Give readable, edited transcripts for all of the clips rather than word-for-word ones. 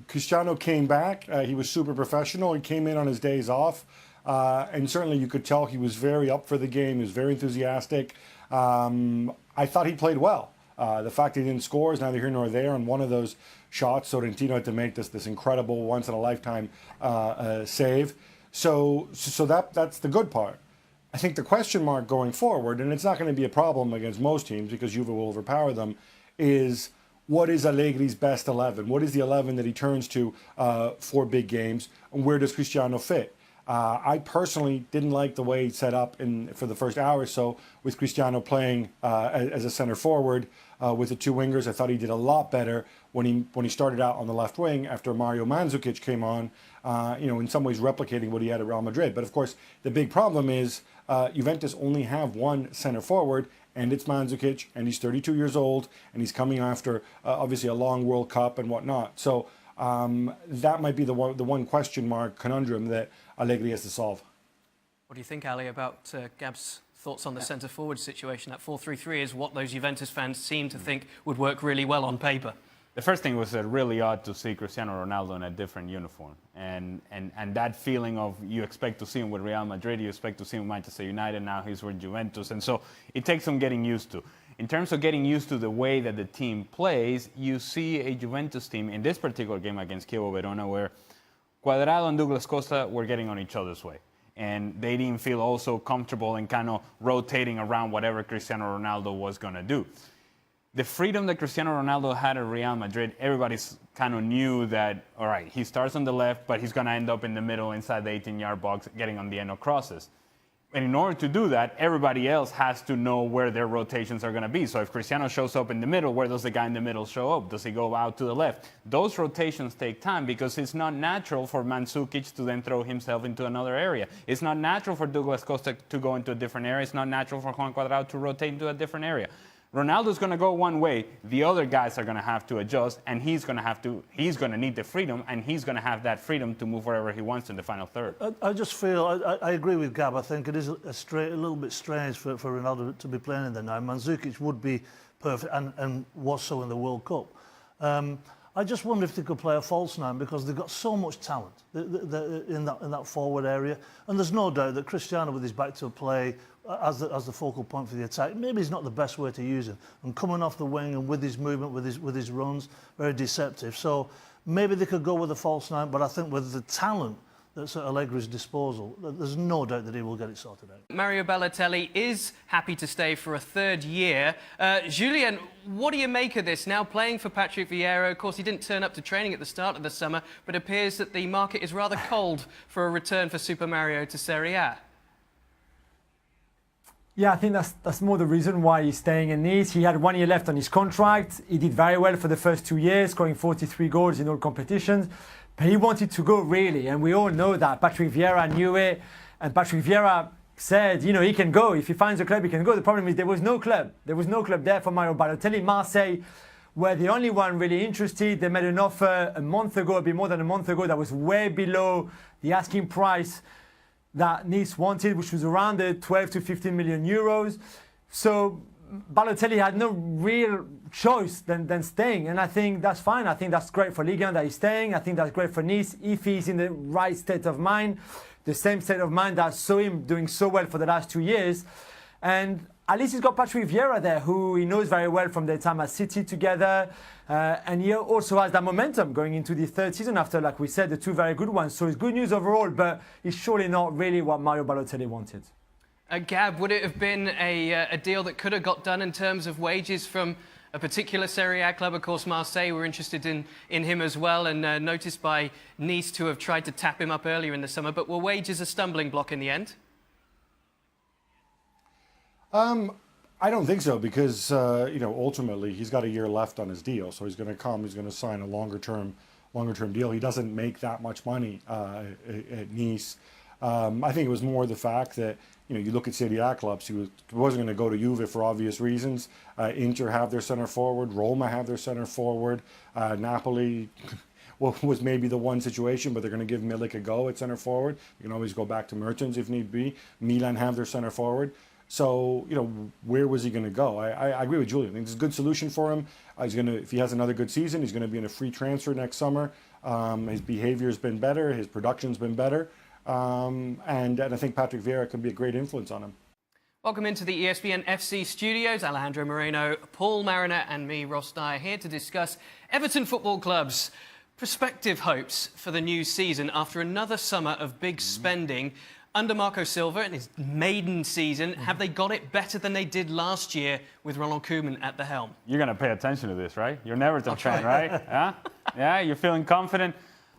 Cristiano came back. He was super professional. He came in on his days off. And certainly you could tell he was very up for the game. He was very enthusiastic. I thought he played well. The fact he didn't score is neither here nor there. On one of those shots, Sorrentino had to make this incredible once-in-a-lifetime save. So that's the good part. I think the question mark going forward, and it's not going to be a problem against most teams because Juve will overpower them, is what is Allegri's best 11? What is the 11 that he turns to for big games? And where does Cristiano fit? I personally didn't like the way he set up for the first hour or so with Cristiano playing as a center forward with the two wingers. I thought he did a lot better when he started out on the left wing after Mario Mandzukic came on, in some ways replicating what he had at Real Madrid. But of course, the big problem is Juventus only have one center forward, and it's Mandzukic, and he's 32 years old, and he's coming after obviously a long World Cup and whatnot. So that might be the one question mark conundrum that Allegri has to solve. What do you think, Ali, about Gab's thoughts on the centre-forward situation? That 4-3-3 is what those Juventus fans seem to think would work really well on paper. The first thing was really odd to see Cristiano Ronaldo in a different uniform. And that feeling of you expect to see him with Real Madrid, you expect to see him with Manchester United, now he's with Juventus. And so it takes some getting used to. In terms of getting used to the way that the team plays, you see a Juventus team in this particular game against Chievo Verona where Cuadrado and Douglas Costa were getting on each other's way. And they didn't feel also comfortable in kind of rotating around whatever Cristiano Ronaldo was going to do. The freedom that Cristiano Ronaldo had at Real Madrid, everybody kind of knew that, all right, he starts on the left, but he's going to end up in the middle inside the 18-yard box, getting on the end of crosses. And in order to do that, everybody else has to know where their rotations are going to be. So if Cristiano shows up in the middle, where does the guy in the middle show up? Does he go out to the left? Those rotations take time because it's not natural for Mandzukic to then throw himself into another area. It's not natural for Douglas Costa to go into a different area. It's not natural for Juan Cuadrado to rotate into a different area. Ronaldo's going to go one way, the other guys are going to have to adjust, and he's going to need the freedom, and he's going to have that freedom to move wherever he wants in the final third. I just feel, I agree with Gab. I think it is a little bit strange for Ronaldo to be playing in there now. Mandzukic would be perfect, and was so in the World Cup. I just wonder if they could play a false nine because they've got so much talent in that forward area, and there's no doubt that Cristiano, with his back to play, as the focal point for the attack, maybe it's not the best way to use him. And coming off the wing and with his movement, with his runs, very deceptive. So maybe they could go with a false nine, but I think with the talent that's at Allegri's disposal, there's no doubt that he will get it sorted out. Mario Balotelli is happy to stay for a third year. Julien, what do you make of this? Now playing for Patrick Vieira, of course he didn't turn up to training at the start of the summer, but it appears that the market is rather cold for a return for Super Mario to Serie A. Yeah, I think that's more the reason why he's staying in Nice. He had 1 year left on his contract. He did very well for the first 2 years, scoring 43 goals in all competitions. But he wanted to go, really, and we all know that. Patrick Vieira knew it, and Patrick Vieira said, he can go. If he finds a club, he can go. The problem is there was no club. There was no club there for Mario Balotelli. Marseille were the only one really interested. They made an offer a month ago, a bit more than a month ago, that was way below the asking price that Nice wanted, which was around the 12 to 15 million euros. So Balotelli had no real choice than staying, and I think that's fine. I think that's great for Ligue 1 that he's staying. I think that's great for Nice if he's in the right state of mind, the same state of mind that saw him doing so well for the last 2 years. And at least he's got Patrick Vieira there, who he knows very well from their time at City together. And he also has that momentum going into the third season after, like we said, the two very good ones. So it's good news overall, but it's surely not really what Mario Balotelli wanted. Gab, would it have been a deal that could have got done in terms of wages from a particular Serie A club? Of course, Marseille were interested in him as well, and noticed by Nice to have tried to tap him up earlier in the summer. But were wages a stumbling block in the end? I don't think so because, ultimately he's got a year left on his deal. So he's going to come, he's going to sign a longer term deal. He doesn't make that much money at Nice. I think it was more the fact that, you look at Serie A clubs, he wasn't going to go to Juve for obvious reasons. Inter have their center forward, Roma have their center forward, Napoli was maybe the one situation, but they're going to give Milik a go at center forward. You can always go back to Mertens if need be. Milan have their center forward. So, where was he going to go? I agree with Julian. I think it's a good solution for him. If he has another good season, he's going to be in a free transfer next summer. His behavior's been better. His production's been better. And I think Patrick Vieira can be a great influence on him. Welcome into the ESPN FC studios. Alejandro Moreno, Paul Mariner and me, Ross Dyer, here to discuss Everton Football Club's prospective hopes for the new season after another summer of big spending. Under Marco Silva in his maiden season, have they got it better than they did last year with Ronald Koeman at the helm? You're going to pay attention to this, right? You're an Everton fan, right? Yeah, you're feeling confident?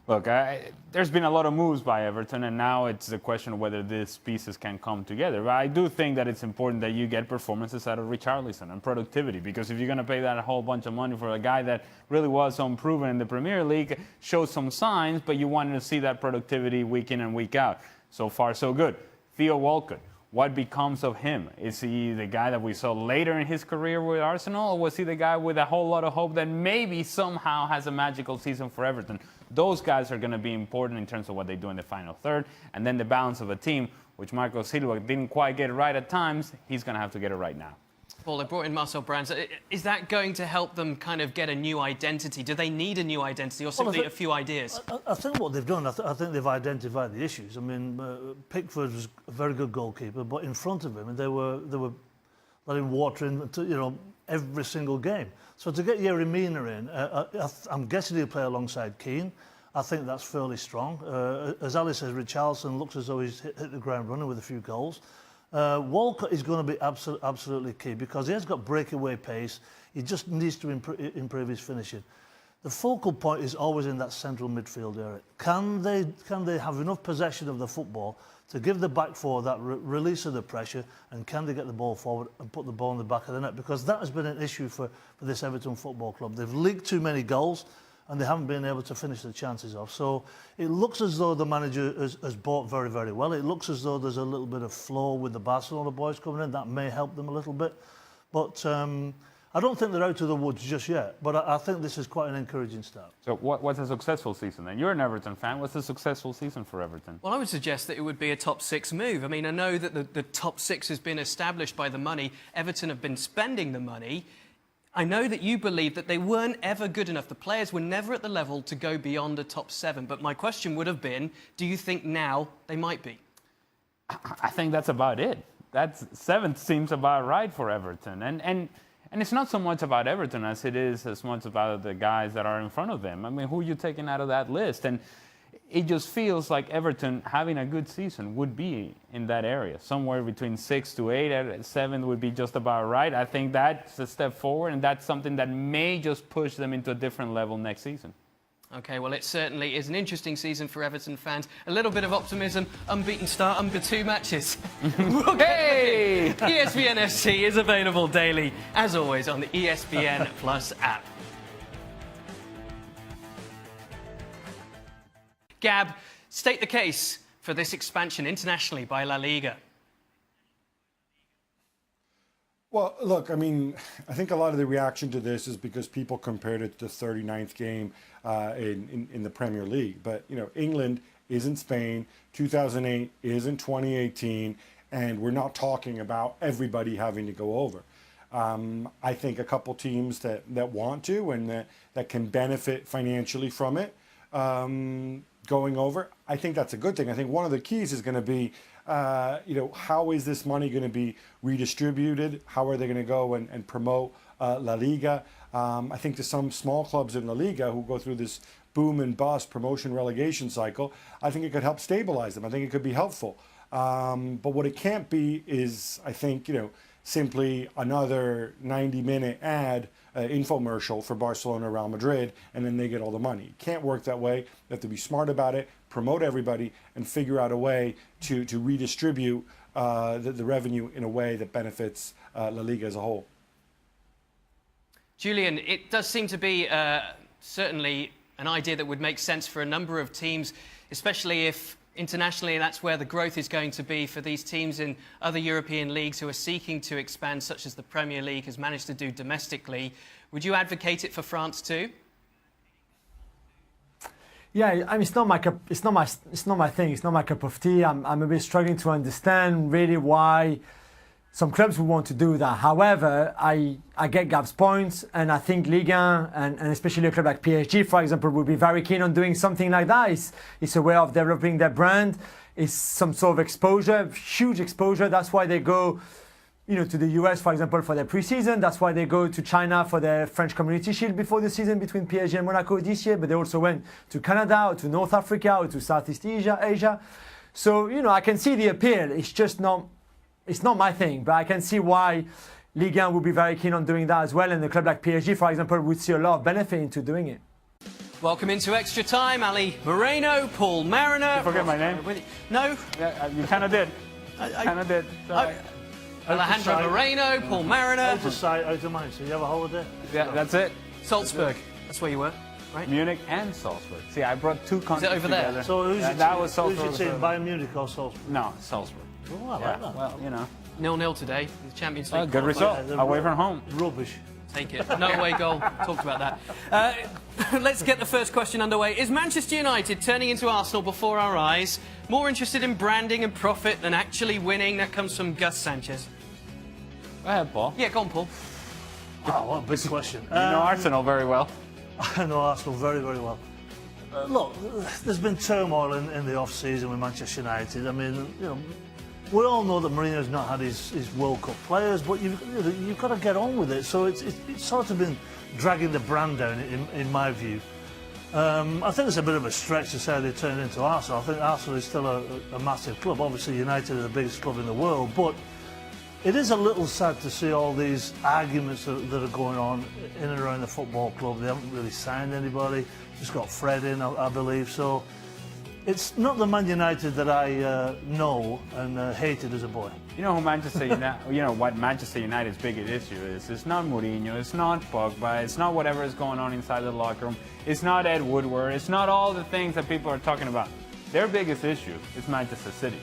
Look, there's been a lot of moves by Everton, and now it's a question of whether these pieces can come together. But I do think that it's important that you get performances out of Richarlison and productivity, because if you're going to pay that whole bunch of money for a guy that really was unproven in the Premier League, showed some signs, but you wanted to see that productivity week in and week out. So far, so good. Theo Walcott, what becomes of him? Is he the guy that we saw later in his career with Arsenal, or was he the guy with a whole lot of hope that maybe somehow has a magical season for Everton? Those guys are going to be important in terms of what they do in the final third. And then the balance of a team, which Marco Silva didn't quite get it right at times, he's going to have to get it right now. Paul, they brought in Marcel Brands. Is that going to help them kind of get a new identity? Do they need a new identity or simply a few ideas? I think what they've done, I think they've identified the issues. I mean, Pickford was a very good goalkeeper, but in front of him, they were letting water in, every single game. So to get Yerry Mina in, I'm guessing he'll play alongside Keane. I think that's fairly strong. As Ali says, Richarlison looks as though he's hit the ground running with a few goals. Walcott is going to be absolutely key because he has got breakaway pace. He just needs to improve his finishing. The focal point is always in that central midfield area. Can they have enough possession of the football to give the back four that release of the pressure, and can they get the ball forward and put the ball in the back of the net? Because that has been an issue for this Everton Football Club. They've leaked too many goals and they haven't been able to finish the chances off. So it looks as though the manager has bought very, very well. It looks as though there's a little bit of flow with the Barcelona boys coming in. That may help them a little bit. But I don't think they're out of the woods just yet. But I think this is quite an encouraging start. So what's a successful season then? You're an Everton fan. What's a successful season for Everton? Well, I would suggest that it would be a top six move. I mean, I know that the top six has been established by the money. Everton have been spending the money. I know that you believe that they weren't ever good enough. The players were never at the level to go beyond the top seven. But my question would have been, do you think now they might be? I think that's about it. That seventh seems about right for Everton. And it's not so much about Everton as it is as much about the guys that are in front of them. I mean, who are you taking out of that list? And it just feels like Everton having a good season would be in that area. Somewhere between 6 to 8, 7 would be just about right. I think that's a step forward, and that's something that may just push them into a different level next season. OK, well, it certainly is an interesting season for Everton fans. A little bit of optimism. Unbeaten start, under 2 matches. Hey! ESPN FC is available daily, as always, on the ESPN Plus app. Gab, state the case for this expansion internationally by La Liga. Well, look, I mean, I think a lot of the reaction to this is because people compared it to the 39th game in the Premier League. But, you know, England is in Spain, 2008 is in 2018, and we're not talking about everybody having to go over. I think a couple teams that want to and that can benefit financially from it going over, I think that's a good thing. I think one of the keys is going to be, how is this money going to be redistributed? How are they going to go and promote La Liga? I think to some small clubs in La Liga who go through this boom and bust promotion relegation cycle, I think it could help stabilize them. I think it could be helpful. But what it can't be is, I think, simply another 90-minute ad infomercial for Barcelona, Real Madrid, and then they get all the money. It can't work that way. You have to be smart about it, promote everybody, and figure out a way to redistribute the revenue in a way that benefits La Liga as a whole. Julian, it does seem to be certainly an idea that would make sense for a number of teams, especially if internationally that's where the growth is going to be for these teams in other European leagues who are seeking to expand, such as the Premier League has managed to do domestically. Would you advocate it for France too? Yeah, I mean, it's not my thing. It's not my cup of tea. I'm a bit struggling to understand really why some clubs will want to do that. However, I get Gab's points, and I think Ligue 1 and especially a club like PSG, for example, will be very keen on doing something like that. It's a way of developing their brand. It's some sort of exposure, huge exposure. That's why they go, to the US, for example, for their preseason. That's why they go to China for their French Community Shield before the season between PSG and Monaco this year. But they also went to Canada or to North Africa or to Southeast Asia. So, I can see the appeal. It's not my thing, but I can see why Ligue 1 would be very keen on doing that as well. And a club like PSG, for example, would see a lot of benefit into doing it. Welcome into extra time, Ali Moreno, Paul Mariner. You forget my name? No? Yeah, you kind of did. Sorry. Alejandro Moreno, Paul Mariner. Out of sight, out of mind. So you have a holiday? Yeah, that's it. Salzburg. That's where you were, right? Munich and Salzburg. See, I brought two countries over there? together. So who's that was Salzburg. Who's your team, Bayern Munich or Salzburg? No, Salzburg. Oh, I like that. Well, 0-0 today, the Champions League. good result. Away from home. Rubbish. Take it. No away goal. Talked about that. Let's get the first question underway. Is Manchester United turning into Arsenal before our eyes? More interested in branding and profit than actually winning? That comes from Gus Sanchez. Go ahead, Paul. Yeah, go on, Paul. Oh, what a big question. You know Arsenal very well. I know Arsenal very, very well. Look, there's been turmoil in the off-season with Manchester United. I mean, we all know that Mourinho's not had his World Cup players, but you've got to get on with it. So it's sort of been dragging the brand down, in my view. I think it's a bit of a stretch to say they turned into Arsenal. I think Arsenal is still a massive club. Obviously, United are the biggest club in the world, but it is a little sad to see all these arguments that are going on in and around the football club. They haven't really signed anybody. Just got Fred in, I believe. So it's not the Man United that I know and hated as a boy. You know who Manchester United? You know what Manchester United's biggest issue is? It's not Mourinho. It's not Pogba. It's not whatever is going on inside the locker room. It's not Ed Woodward. It's not all the things that people are talking about. Their biggest issue is Manchester City.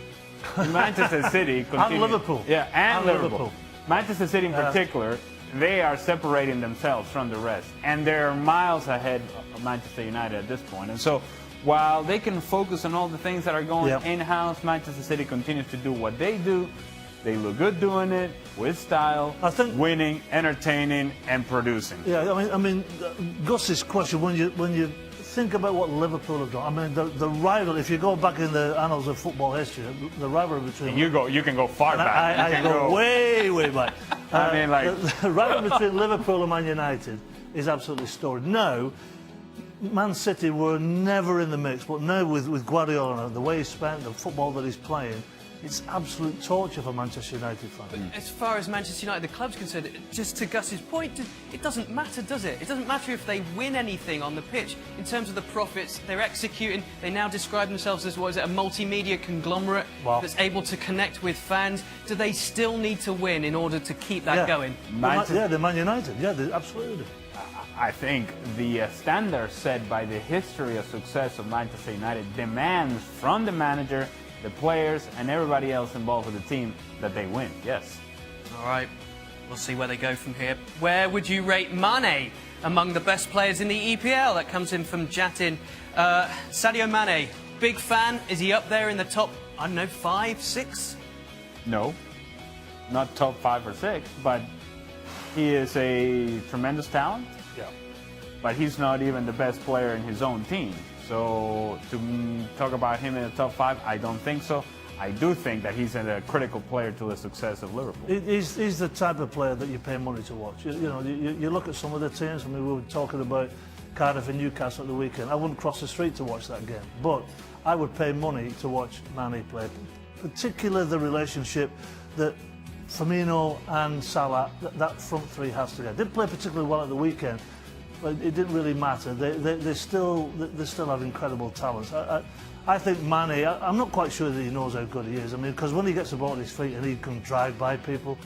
Manchester City continues, and Liverpool. Yeah, and Liverpool. Manchester City in particular, they are separating themselves from the rest, and they're miles ahead of Manchester United at this point. And so, while they can focus on all the things that are going in-house, Manchester City continues to do what they do. They look good doing it, with style, I think, winning, entertaining, and producing. Yeah, I mean, Gus's question, when you think about what Liverpool have done, I mean, the rival, if you go back in the annals of football history, the rivalry between... You can go far back. I go way, way back. I mean, like... The rivalry between Liverpool and Man United is absolutely storied. Now, Man City were never in the mix, but now with Guardiola, the way he spent, the football that he's playing, it's absolute torture for Manchester United fans. But as far as Manchester United, the club's concerned, just to Gus's point, it doesn't matter, does it? It doesn't matter if they win anything on the pitch. In terms of the profits, they're executing. They now describe themselves as, what is it, a multimedia conglomerate that's able to connect with fans. Do they still need to win in order to keep that going? The Man United. Yeah, they absolutely do. I think the standard set by the history of success of Manchester United demands from the manager, the players, and everybody else involved with the team that they win, yes. All right, we'll see where they go from here. Where would you rate Mane among the best players in the EPL? That comes in from Jatin. Sadio Mane, big fan. Is he up there in the top, I don't know, 5, 6? No, not top 5 or 6, but he is a tremendous talent. Yeah. But he's not even the best player in his own team. So to talk about him in the top 5, I don't think so. I do think that he's a critical player to the success of Liverpool. He's the type of player that you pay money to watch. You look at some of the teams. I mean, we were talking about Cardiff and Newcastle at the weekend. I wouldn't cross the street to watch that game, but I would pay money to watch Mane play. Particularly the relationship that Firmino and Salah, that front three has together. Didn't play particularly well at the weekend, but it didn't really matter. They still have incredible talents. I think Mane, I'm not quite sure that he knows how good he is. I mean, because when he gets the ball at his feet and he can drive by people,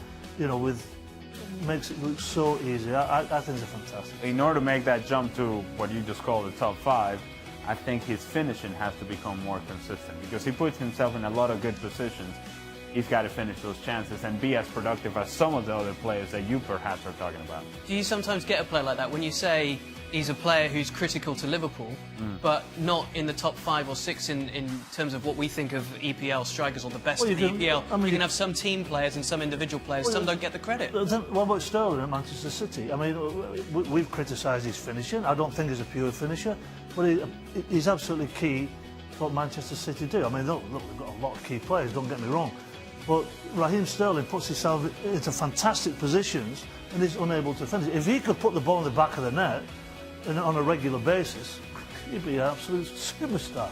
makes it look so easy. I think it's fantastic. In order to make that jump to what you just call the top 5, I think his finishing has to become more consistent because he puts himself in a lot of good positions. He's got to finish those chances and be as productive as some of the other players that you perhaps are talking about. Do you sometimes get a player like that when you say he's a player who's critical to Liverpool, but not in the top 5 or 6 in terms of what we think of EPL strikers or the best Well, of you the can- EPL. I mean- you can have some team players and some individual players. Some don't get the credit. But then what about Sterling at Manchester City? I mean, we've criticised his finishing. I don't think he's a pure finisher, but he's absolutely key to what Manchester City do. I mean, look, they've got a lot of key players, don't get me wrong. But Raheem Sterling puts himself into fantastic positions and is unable to finish. If he could put the ball in the back of the net on a regular basis, he'd be an absolute superstar.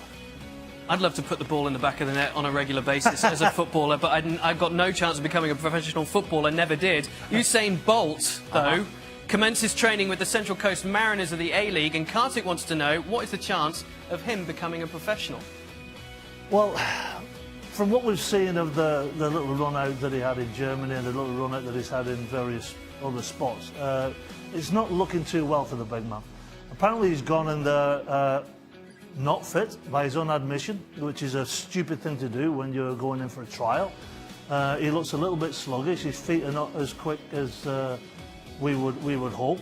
I'd love to put the ball in the back of the net on a regular basis as a footballer, but I've got no chance of becoming a professional footballer, never did. Usain Bolt, though, commences training with the Central Coast Mariners of the A-League, and Kartik wants to know, what is the chance of him becoming a professional? Well, from what we've seen of the little run out that he had in Germany and the little run out that he's had in various other spots, it's not looking too well for the big man. Apparently he's gone in there not fit by his own admission, which is a stupid thing to do when you're going in for a trial. He looks a little bit sluggish. His feet are not as quick as we would hope.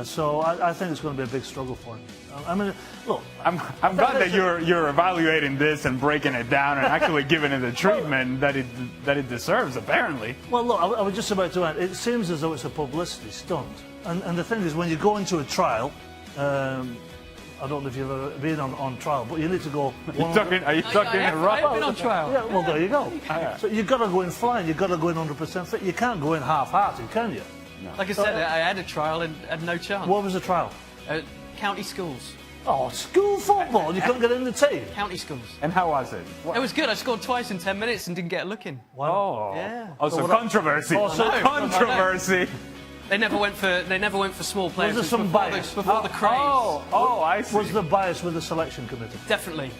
So I think it's going to be a big struggle for him. I mean, look, I'm glad that you're evaluating this and breaking it down and actually giving it the treatment that it deserves, apparently. well, look, I was just about to end. It seems as though it's a publicity stunt. And the thing is, when you go into a trial, I don't know if you've ever been on trial, but you need to go. Are you talking I've right? been on trial. Yeah, well, there you go. So you've got to go in flying. You've got to go in 100% fit. You can't go in half-hearted, can you? Like I said, I had a trial and had no chance. What was the trial? County schools. Oh, school football. You couldn't get in the team. County schools. And how was it? It was good. I scored twice in 10 minutes and didn't get a look in. Oh, Yeah. Also controversy. Also Controversy. They never went for small players. there some before bias? before the craze. I see. Was the bias with the selection committee? Definitely.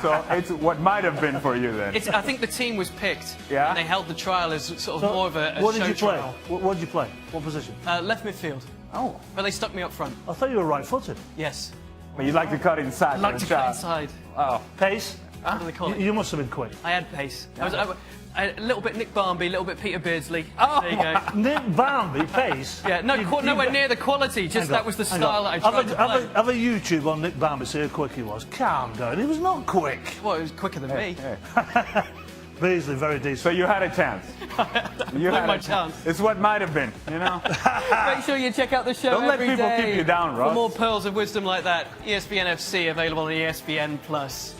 So it's what might have been for you then. I think the team was picked. Yeah? And they held the trial as sort of more of a what show did you play? trial. What did you play? What position? Left midfield. Oh, But they stuck me up front. I thought you were right-footed. Yes. but you like to cut inside. I'd like for to a cut shot. inside. Oh, Pace. What do they call it? You must have been quick. I had pace. I had a little bit Nick Barmby, a little bit Peter Beardsley. Oh. There you go. Nick Barmby, pace. Yeah, no, You- nowhere near the quality. Just Hang on, that was the hang style on. that I tried to play. Have a YouTube on Nick Barmby, see how quick he was. Calm down, he was not quick. Well, it was quicker than me. Beasley, very decent. so you had a chance. You Blew my a chance. It's what might have been, you know. Make sure you check out the show Don't let every people day keep you down, for Ross. more pearls of wisdom like that. ESPN FC available on ESPN Plus.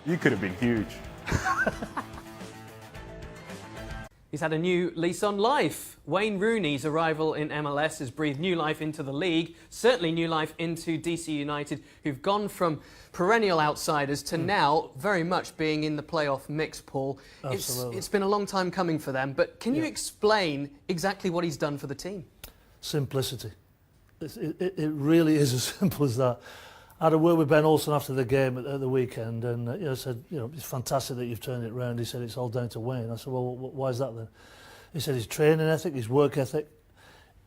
You could have been huge. He's had a new lease on life. Wayne Rooney's arrival in MLS has breathed new life into the league, certainly new life into DC United, who've gone from perennial outsiders to now very much being in the playoff mix, Paul. It's been a long time coming for them, but can you explain exactly what he's done for the team? Simplicity. It really is as simple as that. I had a word with Ben Olsen after the game at the weekend, and I said, it's fantastic that you've turned it around. He said, it's all down to Wayne. I said, well, why is that then? He said, his training ethic, his work ethic,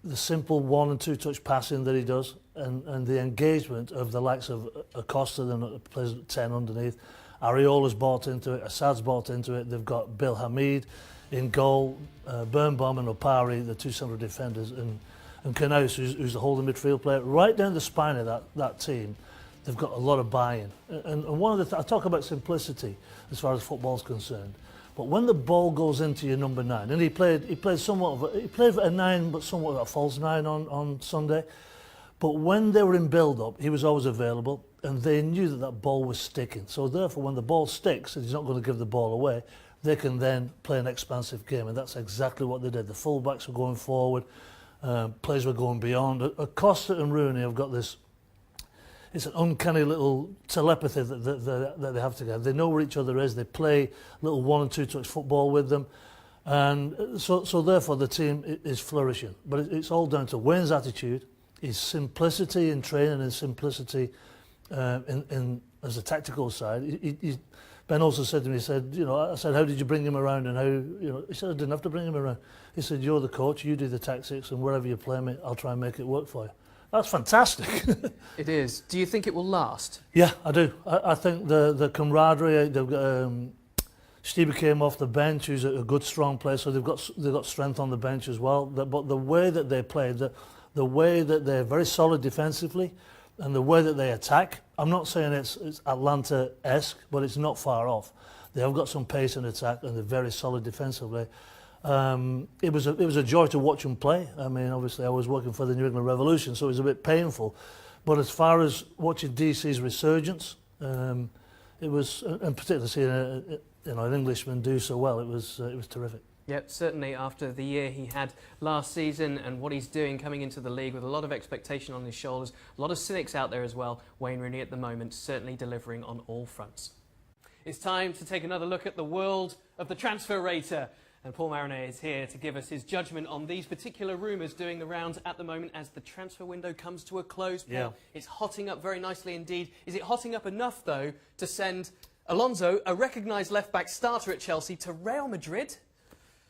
the simple 1 and 2 touch passing that he does, and the engagement of the likes of Acosta, that plays 10 underneath. Ariola's bought into it, Assad's bought into it. They've got Bill Hamid in goal, Birnbaum and Opari, the 2 central defenders, and Knaus, who's the holding midfield player. Right down the spine of that team, they've got a lot of buy-in. And one of the I talk about simplicity as far as football's concerned. But when the ball goes into your number 9, and he played somewhat he played a 9, but somewhat of a false 9 on Sunday. But when they were in build-up, he was always available, and they knew that ball was sticking. So therefore, when the ball sticks, and he's not going to give the ball away, they can then play an expansive game, and that's exactly what they did. The full-backs were going forward, players were going beyond. Acosta and Rooney have got this. It's an uncanny little telepathy that they have together. They know where each other is. They play little 1 and 2 touch football with them. And so therefore the team is flourishing. But it's all down to Wayne's attitude, his simplicity in training and simplicity in as a tactical side. Ben also said to me, he said, I said, how did you bring him around? And how, he said, I didn't have to bring him around. He said, you're the coach, you do the tactics, and wherever you play me, I'll try and make it work for you. That's fantastic. It is. Do you think it will last? Yeah, I do. I think the camaraderie. They've got Stevie came off the bench, who's a good, strong player, so they've got strength on the bench as well. But the way that they played, the way that they're very solid defensively and the way that they attack. I'm not saying it's Atlanta-esque, but it's not far off. They have got some pace in attack and they're very solid defensively. It was a joy to watch them play. I mean, obviously I was working for the New England Revolution, so it was a bit painful. But as far as watching DC's resurgence, it was, and particularly seeing an Englishman do so well, it was terrific. Yep, certainly after the year he had last season and what he's doing coming into the league with a lot of expectation on his shoulders, a lot of cynics out there as well. Wayne Rooney at the moment certainly delivering on all fronts. It's time to take another look at the world of the transfer rater. And Paul Mariner is here to give us his judgment on these particular rumours doing the rounds at the moment as the transfer window comes to a close. Paul, yeah. It's hotting up very nicely indeed. Is it hotting up enough, though, to send Alonso, a recognised left-back starter at Chelsea, to Real Madrid?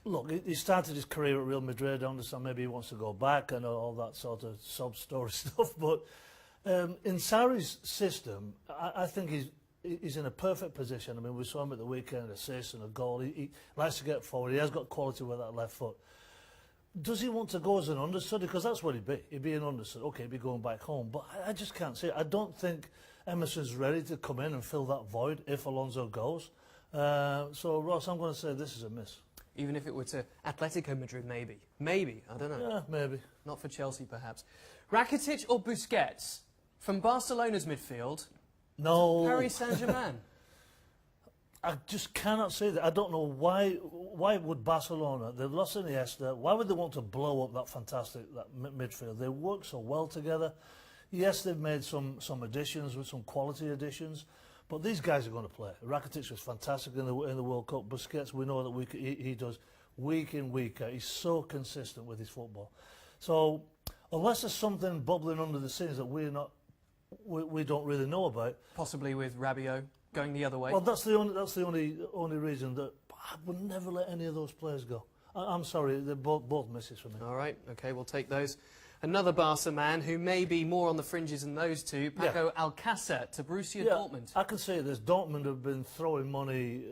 Look, he started his career at Real Madrid. I understand maybe he wants to go back and all that sort of sob-story stuff. But in Sarri's system, I think he's in a perfect position. I mean, we saw him at the weekend, assist and a goal. He likes to get forward. He has got quality with that left foot. Does he want to go as an understudy? Because that's what he'd be. He'd be an understudy. Okay, he'd be going back home. But I just can't see it. I don't think Emerson's ready to come in and fill that void if Alonso goes. So, Ross, I'm going to say this is a miss. Even if it were to Atletico Madrid, maybe. Maybe, I don't know. Yeah, maybe. Not for Chelsea, perhaps. Rakitic or Busquets? From Barcelona's midfield No. to Paris Saint-Germain. I just cannot say that. I don't know why would Barcelona, they've lost Iniesta, why would they want to blow up that midfield? They work so well together. Yes, they've made some additions, with some quality additions, but these guys are going to play. Rakitic was fantastic in the World Cup. Busquets, we know that he does week in, week out. He's so consistent with his football. So unless there's something bubbling under the scenes that we don't really know about. Possibly with Rabiot going the other way. Well, that's the only reason that I would never let any of those players go. I'm sorry, they're both misses for me. All right, okay, we'll take those. Another Barca man who may be more on the fringes than those two, Paco Alcácer to Borussia Dortmund. I can say this, Dortmund have been throwing money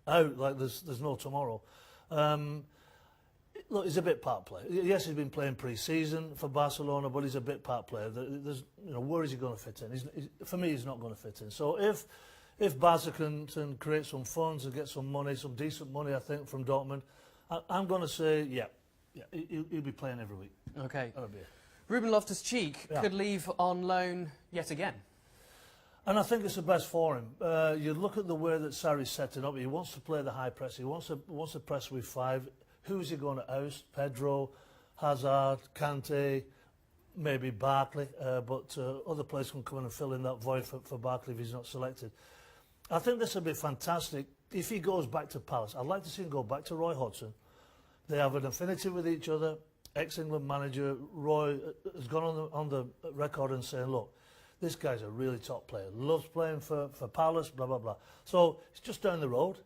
out like there's no tomorrow. Look, he's a bit part player. Yes, he's been playing pre-season for Barcelona, but he's a bit part player. There's, where is he going to fit in? For me, he's not going to fit in. So if Barca can create some funds and get some money, some decent money, I think, from Dortmund, I'm going to say, he'll be playing every week. Okay. That'll be it. Ruben Loftus-Cheek could leave on loan yet again. And I think it's the best for him. You look at the way that Sarri's setting up. He wants to play the high press. He wants to press with five. Who's he going to oust? Pedro, Hazard, Kante, maybe Barkley. But other players can come in and fill in that void for Barkley if he's not selected. I think this would be fantastic if he goes back to Palace. I'd like to see him go back to Roy Hodgson. They have an affinity with each other. Ex-England manager Roy has gone on the record and saying, look, this guy's a really top player. Loves playing for Palace, blah, blah, blah. So it's just down the road.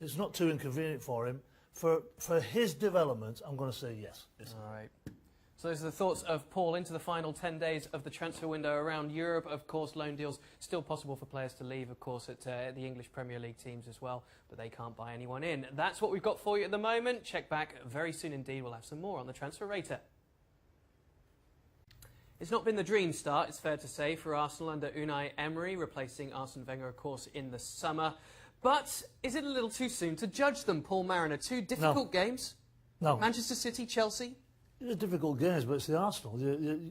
It's not too inconvenient for him. For his development, I'm going to say yes. All right. So those are the thoughts of Paul into the final 10 days of the transfer window around Europe. Of course, loan deals still possible for players to leave, of course, at the English Premier League teams as well, but they can't buy anyone in. That's what we've got for you at the moment. Check back very soon indeed. We'll have some more on the transfer rater. It's not been the dream start, it's fair to say, for Arsenal under Unai Emery, replacing Arsene Wenger, of course, in the summer. But is it a little too soon to judge them, Paul Mariner? Two difficult games? No. Manchester City, Chelsea? They're difficult games, but it's the Arsenal.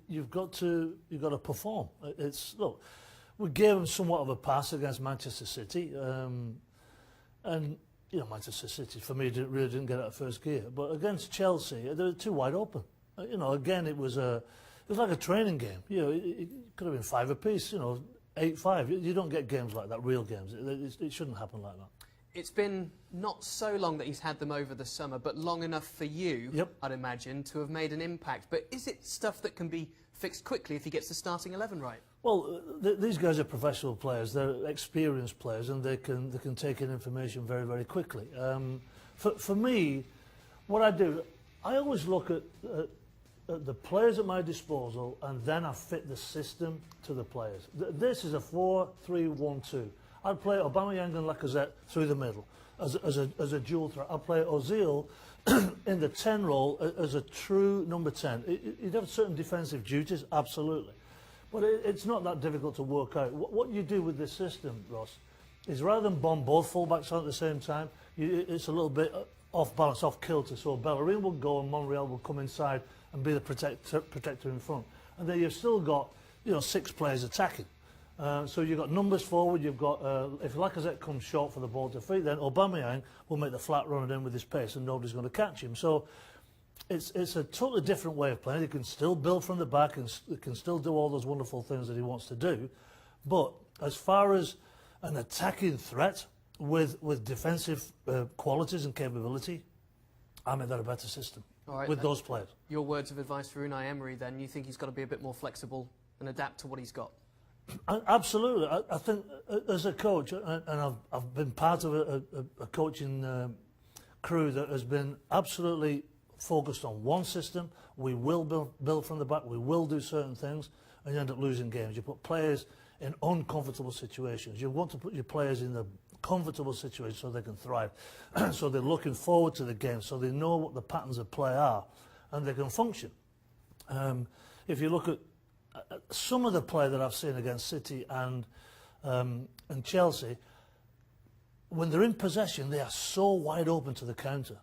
You've got to perform. Look, we gave them somewhat of a pass against Manchester City, and Manchester City for me really didn't get out of first gear. But against Chelsea, they were too wide open. Again, it was like a training game. It could have been 5 apiece. 8-5. You don't get games like that, real games. It shouldn't happen like that. It's been not so long that he's had them over the summer, but long enough for you, I'd imagine, to have made an impact. But is it stuff that can be fixed quickly if he gets the starting 11 right? Well, these guys are professional players. They're experienced players, and they can take in information very, very quickly. For me, what I do, I always look at the players at my disposal, and then I fit the system to the players. This is a 4-3-1-2. I'd play Aubameyang and Lacazette through the middle as a dual threat. I'd play Ozil in the 10 role as a true number 10. He'd have certain defensive duties, absolutely. But it's not that difficult to work out. What you do with this system, Ross, is rather than bomb both fullbacks on at the same time, it's a little bit off balance, off kilter. So Bellerin will go and Monreal will come inside and be the protector in front. And then you've still got, 6 players attacking. So you've got numbers forward, you've got, if Lacazette comes short for the ball to feet, then Aubameyang will make the flat run in with his pace and nobody's going to catch him. So it's a totally different way of playing. He can still build from the back and can still do all those wonderful things that he wants to do. But as far as an attacking threat with defensive qualities and capability, I make that a better system with those players. Your words of advice for Unai Emery then, you think he's got to be a bit more flexible and adapt to what he's got? Absolutely. I think as a coach, and I've been part of a coaching crew that has been absolutely focused on one system. We will build from the back, we will do certain things, and you end up losing games. You put players in uncomfortable situations. You want to put your players in the comfortable situation so they can thrive. So they're looking forward to the game, so they know what the patterns of play are, and they can function. If you look at some of the play that I've seen against City and Chelsea, when they're in possession, they are so wide open to the counter.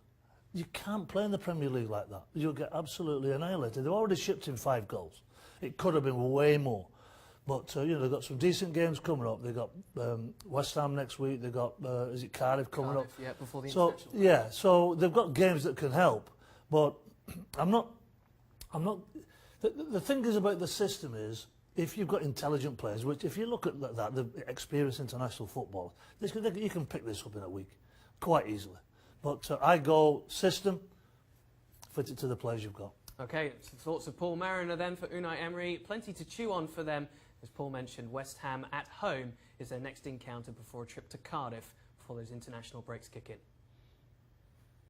You can't play in the Premier League like that. You'll get absolutely annihilated. They've already shipped in 5 goals. It could have been way more. But, they've got some decent games coming up. They've got West Ham next week. They've got, is it Cardiff coming up? Yeah, before the so, international. yeah, so they've got games that can help. But I'm not... The thing is about the system is, if you've got intelligent players, which if you look at that, the experienced international football, you can pick this up in a week quite easily. But I go system, fit it to the players you've got. Okay, some thoughts of Paul Mariner then for Unai Emery. Plenty to chew on for them. As Paul mentioned, West Ham at home is their next encounter before a trip to Cardiff before those international breaks kick in.